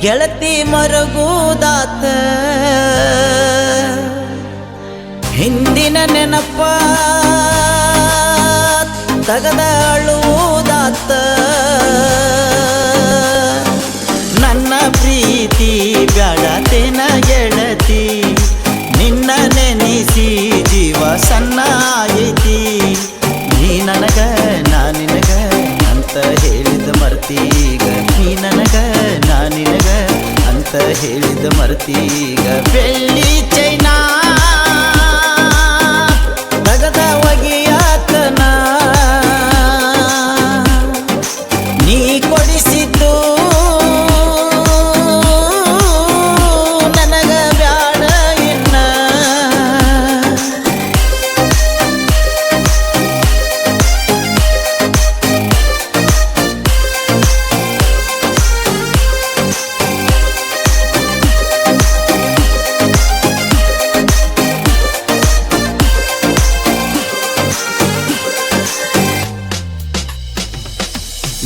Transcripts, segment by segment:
ಗೆಳತಿ ಮರಗುದಾತ ಹಿಂದಿನ ನೆನಪ ತಗದ ಅಳುವುದಾತ ನನ್ನ ಪ್ರೀತಿ ಬ್ಯಾಡತೇನ ಗೆಳತಿ ನಿನ್ನ ನೆನೆಸಿ ಜೀವ ಸಣ್ಣ ಐತಿ ನೀ ನನಗ ನಾ ನಿನಗ ಅಂತ ಹೇಳಿದ ಮರ್ತೀಗ ನೀ ನನಗ ನಾ ನಿನಗ ಅಂತ ಹೇಳಿದ ಮರ್ತೀಗ ಬೆಳ್ಳಿ ಚೈನಾ ತಗದ ಒಗಿಯಾತನ ನೀ ಕೊಡಿಸಿದ್ದು ನನಗ ಬ್ಯಾಡ ಇನ್ನ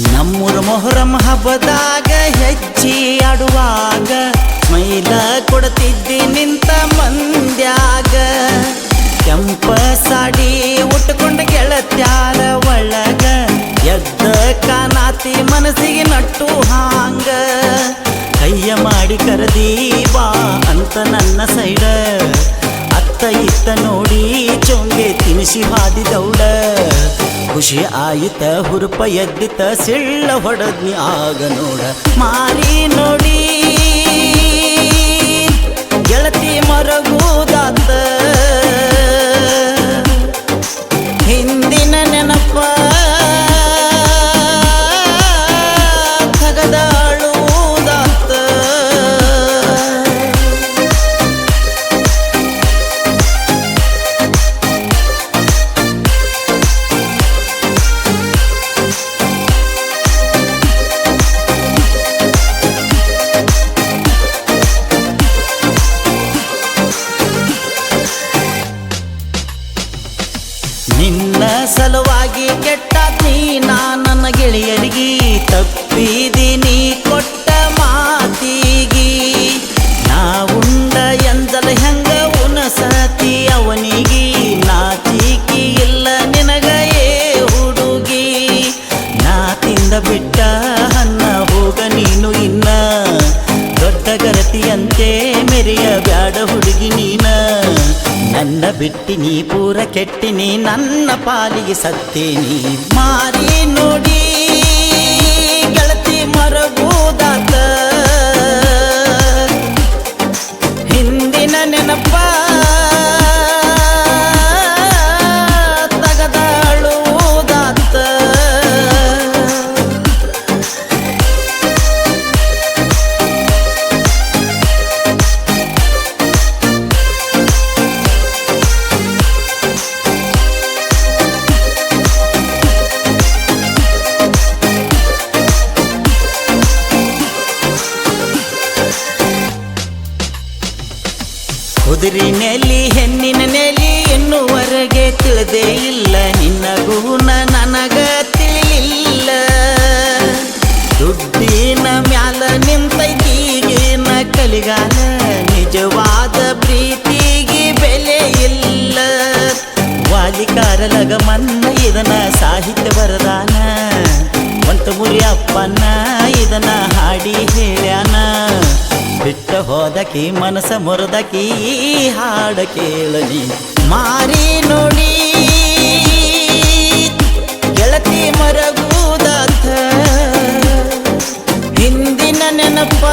ನಮ್ಮೂರ ಮೊಹರಂ ಹಬ್ಬದಾಗ ಹೆಜ್ಜೆ ಆಡುವಾಗ ಮೈಲ ಕೊಡ್ತಿದ್ದಿ ನಿಂತ ಮಂದ್ಯಾಗ ಕೆಂಪ ಸಾಡಿ ಉಟ್ಕೊಂಡ ಗೆಳತ್ಯಾರ ಒಳಗ ಎದ್ದ ಕಾನಾತಿ ಮನಸ್ಸಿಗೆ ನಟ್ಟು ಹಾಂಗ ಕೈಯ ಮಾಡಿ ಕರದಿ ಬಾ ಅಂತ ನನ್ನ ಸೈಡ ಅತ್ತ ಇತ್ತ ನೋಡಿ ಚೊಂಗೆ ತಿನಿಸಿ ಹಾದಿ ದೌಡ ಖುಷಿ ಆಯಿತ ಹುರುಪ ಎದ್ದಿತ ಸಿಳ್ಳ ಹೊಡದ್ನಿ ಆಗ ನೋಡ ಮಾರಿ ನೋಡಿ ಗೆಳತಿ ಮರಗುದಾತ ಹಿಂದಿನ ನೆನಪ ತಗದ ಅಳುವುದಾತ ನಿನ್ನ ಸಲುವಾಗಿ ಕೆಟ್ಟಾತ್ನಿ ನನ್ನ ಗೆಳೆಯರಿಗೆ ತಪ್ಪಿದೀನಿ ಕೊಟ್ಟ ಮಾತಿಗಿ ನಾ ಉಂಡ ಎಂದಲ ಹೆಂಗ ಉನಸತಿ ಅವನಿಗಿ ನಾಚಿಕಿ ಇಲ್ಲ ನಿನಗ ಏ ಹುಡುಗಿ ನಾ ತಿಂದ ಬಿಟ್ಟ ಹನ್ನ ಹೋಗ ನೀನು ಇನ್ನ ದೊಡ್ಡ ಗರತಿಯಂತೆ ಮೆರೆಯ ಬ್ಯಾಡ ಹುಡುಗಿ ನೀನ ನನ್ನ ಬಿಟ್ಟಿನಿ ಪೂರ ಕೆಟ್ಟಿನಿ ನನ್ನ ಪಾಲಿಗೆ ಸತ್ತೇನಿ ಮಾರಿ ನೋಡಿ ಗೆಳತಿ ಮರಗುದಾತ ಹಿಂದಿನ ನೆನಪ ತಗದ ಅಳುವುದಾತ ಕುದುರೆ ನೆಲಿ ಹೆಣ್ಣಿನ ನೆಲಿ ಎನ್ನುವರೆಗೆ ತಿಳಿದೇ ಇಲ್ಲ ನಿನ್ನ ಗುಣ ನನಗ ತಿಳಿಲಿಲ್ಲ ದುಡ್ಡಿನ ಮ್ಯಾಲ ನಿಂತೈತೀಗಿನ ಕಲಿಗಾಲ ನಿಜವಾದ ಪ್ರೀತಿಗೆ ಬೆಲೆ ಇಲ್ಲ ವಾಲಿಕಾರಲಗ ಮನ್ನ ಇದನ ಸಾಹಿತ್ಯ ಬರದಾನ ಒಂಟ ಮುರಿ ಅಪ್ಪನ ಇದನ ಹಾಡಿ ಹೇಳ್ಯಾನ ಬಿಟ್ಟ ಹೋದಕಿ ಮನಸ ಮುರಿದಕಿ ಹಾಡ ಕೇಳಲಿ ಮಾರಿ ನೋಡಿ ಗೆಳತಿ ಮರಗುದಾತ ಹಿಂದಿನ ನೆನಪ